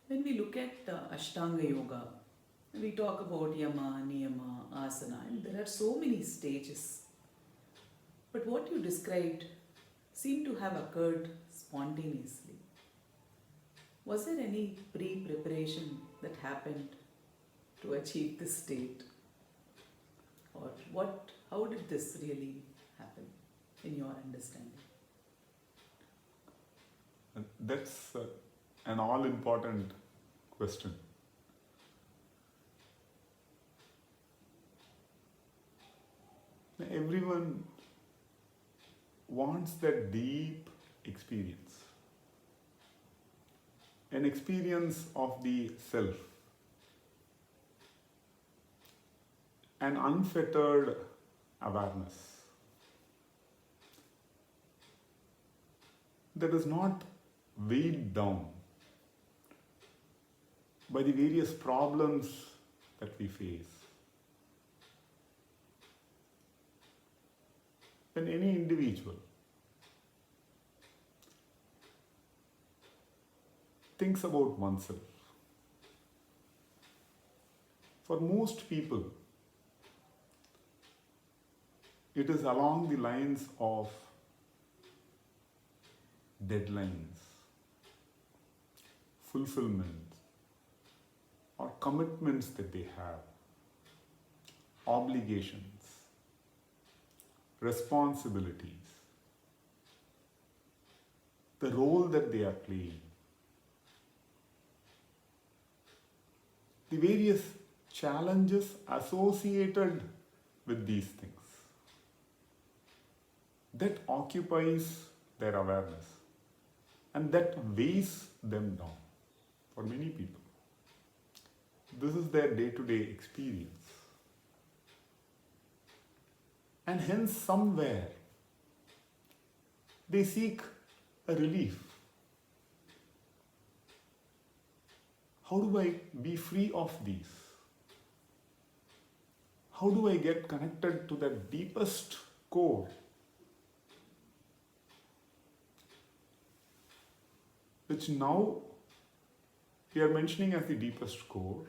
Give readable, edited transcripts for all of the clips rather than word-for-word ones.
When we look at Ashtanga Yoga, we talk about Yama, Niyama, Asana, and there are so many stages. But what you described seemed to have occurred spontaneously. Was there any pre preparation that happened to achieve this state? Or how did this really happen in your understanding? That's an all important question. Everyone wants that deep experience, an experience of the self, an unfettered awareness that is not weighed down by the various problems that we face. When any individual thinks about oneself, for most people, it is along the lines of deadlines, fulfillment, or commitments that they have, obligations, responsibilities, the role that they are playing, the various challenges associated with these things that occupies their awareness and that weighs them down. For many people, this is their day-to-day experience. And hence, somewhere, they seek a relief. How do I be free of these? How do I get connected to that deepest core? Which now we are mentioning as the deepest core,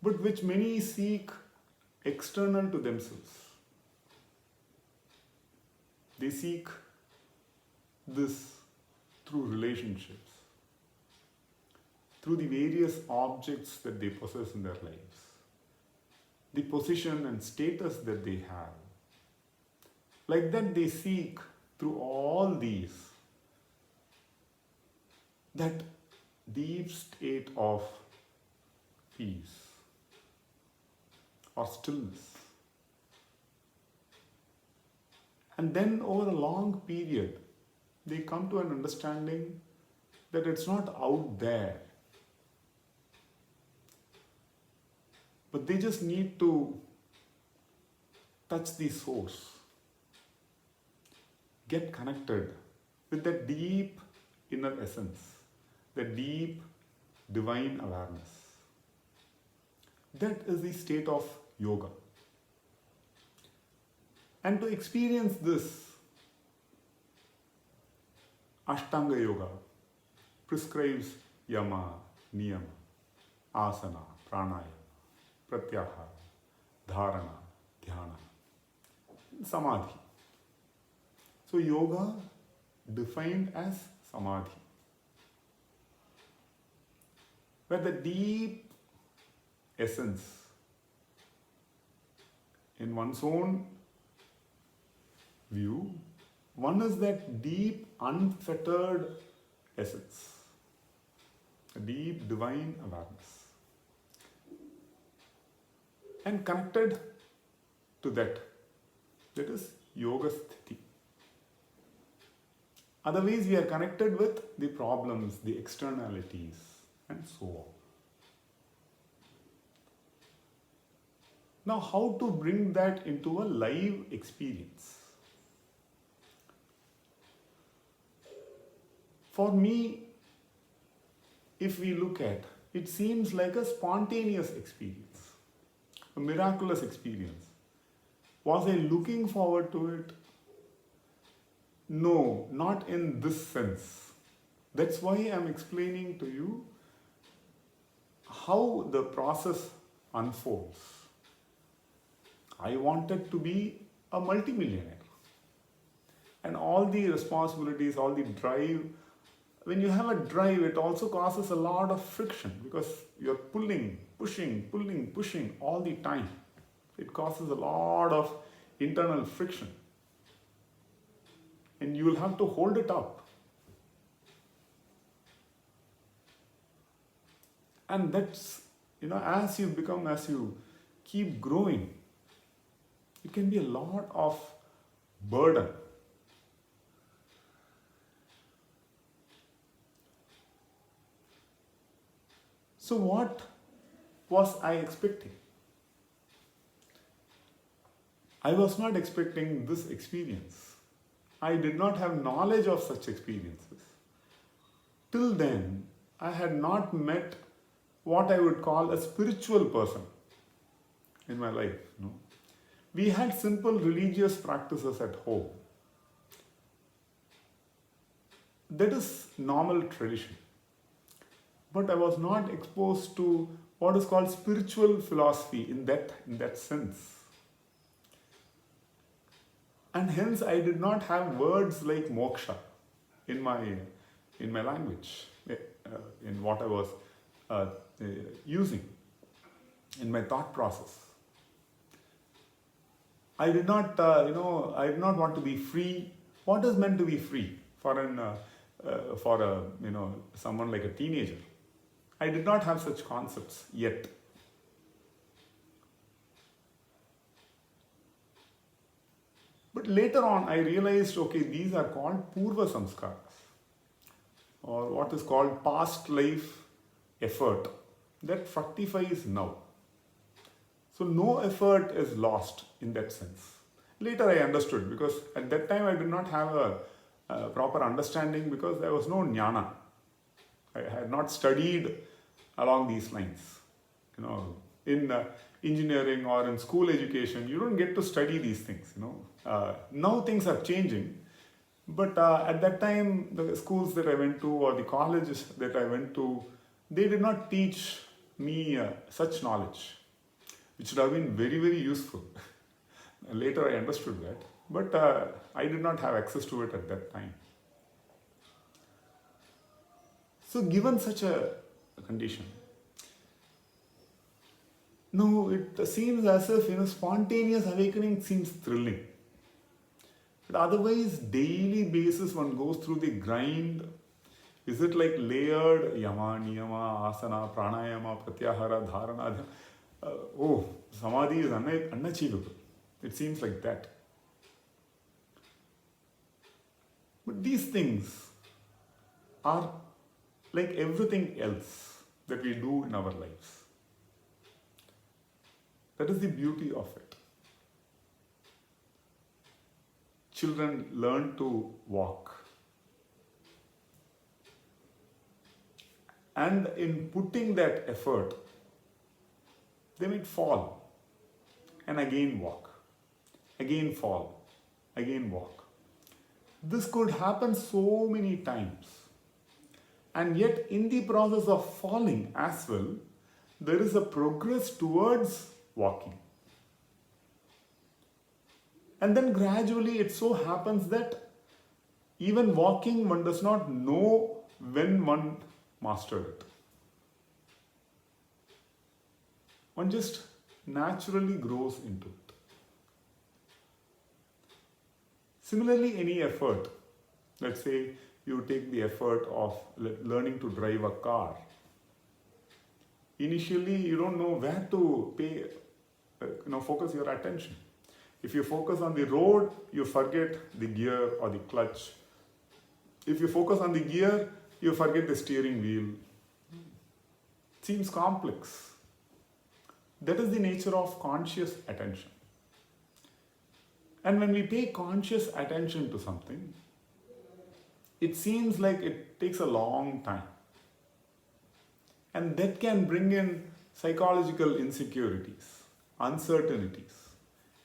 but which many seek external to themselves. They seek this through relationships, through the various objects that they possess in their lives, the position and status that they have. Like that, they seek through all these that deep state of peace or stillness. And then over a long period, they come to an understanding that it's not out there, but they just need to touch the source, get connected with that deep inner essence, the deep divine awareness. That is the state of yoga. And to experience this, Ashtanga Yoga prescribes yama, niyama, asana, pranayama, pratyahara, dharana, dhyana, samadhi. So yoga defined as samadhi, where the deep essence in one's own view, one is that deep unfettered essence, a deep divine awareness, and connected to that is yoga sthiti. Otherwise we are connected with the problems, the externalities, and so on. Now, how to bring that into a live experience? For me, if we look at, it seems like a spontaneous experience, a miraculous experience. Was I looking forward to it? No, not in this sense. That's why I'm explaining to you how the process unfolds. I wanted to be a multimillionaire. And all the responsibilities, all the drive, when you have a drive, it also causes a lot of friction because you're pulling, pushing all the time. It causes a lot of internal friction. And you will have to hold it up. And that's, as you keep growing, it can be a lot of burden. So what was I expecting? I was not expecting this experience. I did not have knowledge of such experiences. Till then, I had not met what I would call a spiritual person in my life. We had simple religious practices at home. That is normal tradition. But I was not exposed to what is called spiritual philosophy in that sense. And hence I did not have words like moksha in my language, in what I was using in my thought process. I did not, I did not want to be free. What is meant to be free for someone like a teenager? I did not have such concepts yet. But later on, I realized, okay, these are called purva samskaras, or what is called past life effort that fructifies now. So no effort is lost in that sense. Later I understood, because at that time I did not have a proper understanding because there was no jnana. I had not studied along these lines. In engineering or in school education, you don't get to study these things. Now things are changing, but at that time, the schools that I went to or the colleges that I went to, they did not teach me such knowledge, which would have been very, very useful. Later I understood that, but I did not have access to it at that time. So given such a condition, no, it seems as if spontaneous awakening seems thrilling. But otherwise, daily basis one goes through the grind. Is it like layered yama, niyama, asana, pranayama, pratyahara, dharana? Samadhi is unachievable. It seems like that. But these things are like everything else that we do in our lives. That is the beauty of it. Children learn to walk. And in putting that effort, they might fall and again walk, again fall, again walk. This could happen so many times. And yet, in the process of falling as well, there is a progress towards walking. And then gradually it so happens that even walking, one does not know when one mastered it. One just naturally grows into it. Similarly, any effort, let's say you take the effort of learning to drive a car. Initially, you don't know where to focus your attention. If you focus on the road, you forget the gear or the clutch. If you focus on the gear, you forget the steering wheel. It seems complex. That is the nature of conscious attention. And when we pay conscious attention to something, it seems like it takes a long time. And that can bring in psychological insecurities, uncertainties.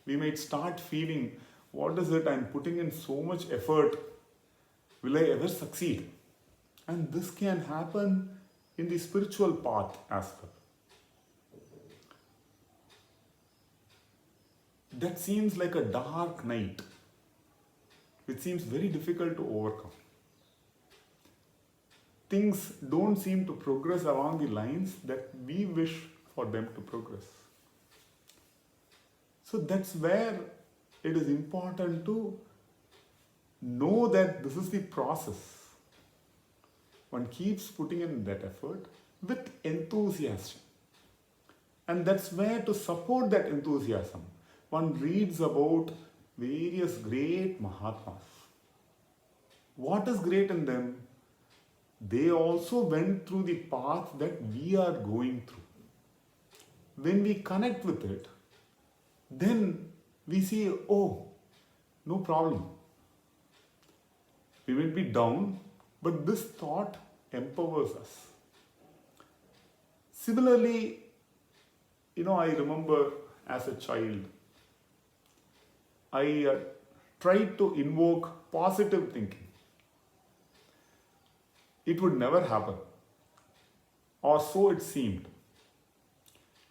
We might start feeling, what is it? I'm putting in so much effort. Will I ever succeed? And this can happen in the spiritual path as well. That seems like a dark night, which seems very difficult to overcome. Things don't seem to progress along the lines that we wish for them to progress. So that's where it is important to know that this is the process. One keeps putting in that effort with enthusiasm. And that's where, to support that enthusiasm, one reads about various great Mahatmas. What is great in them? They also went through the path that we are going through. When we connect with it, then we see, oh, no problem. We will be down, but this thought empowers us. Similarly, I remember as a child, I tried to invoke positive thinking. It would never happen, or so it seemed.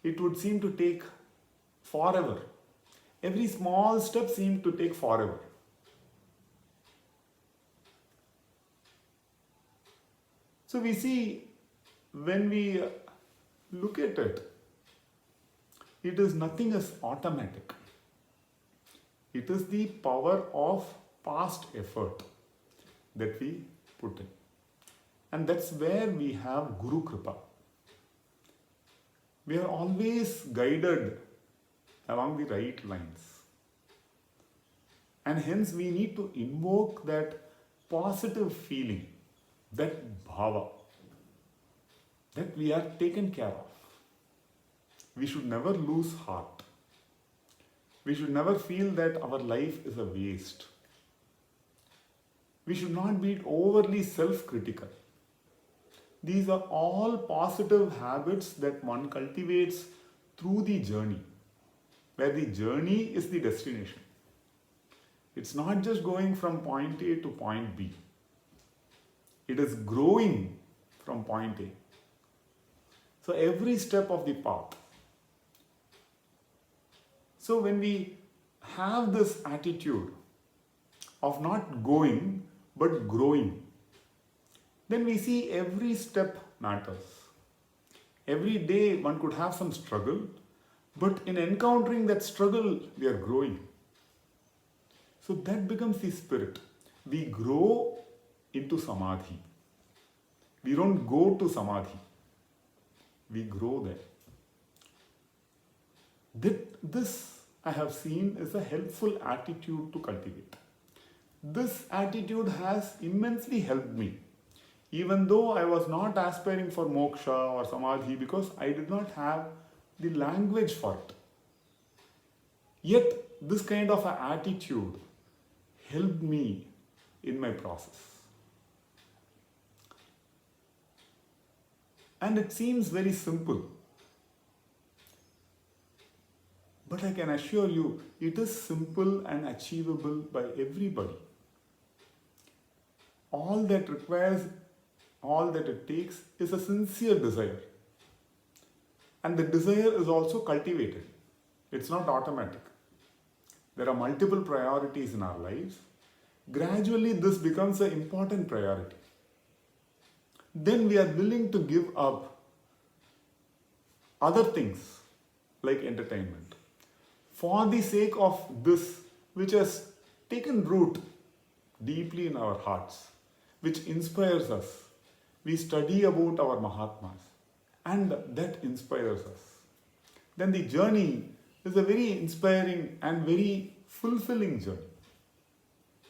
It would seem to take forever. Every small step seemed to take forever. So we see, when we look at it, it is nothing as automatic. It is the power of past effort that we put in. And that's where we have Guru Kripa. We are always guided along the right lines. And hence we need to invoke that positive feeling, that bhava, that we are taken care of. We should never lose heart. We should never feel that our life is a waste. We should not be overly self-critical. These are all positive habits that one cultivates through the journey, where the journey is the destination. It's not just going from point A to point B. It is growing from point A. So every step of the path. So when we have this attitude of not going but growing, then we see every step matters. Every day one could have some struggle, but in encountering that struggle, we are growing. So that becomes the spirit. We grow into Samadhi. We don't go to Samadhi. We grow there. This, I have seen, is a helpful attitude to cultivate. This attitude has immensely helped me. Even though I was not aspiring for moksha or samadhi because I did not have the language for it. Yet, this kind of an attitude helped me in my process. And it seems very simple. But I can assure you, it is simple and achievable by everybody. All that it takes is a sincere desire. And the desire is also cultivated. It's not automatic. There are multiple priorities in our lives. Gradually, this becomes an important priority. Then we are willing to give up other things like entertainment for the sake of this, which has taken root deeply in our hearts, which inspires us. We study about our Mahatmas, and that inspires us. Then the journey is a very inspiring and very fulfilling journey.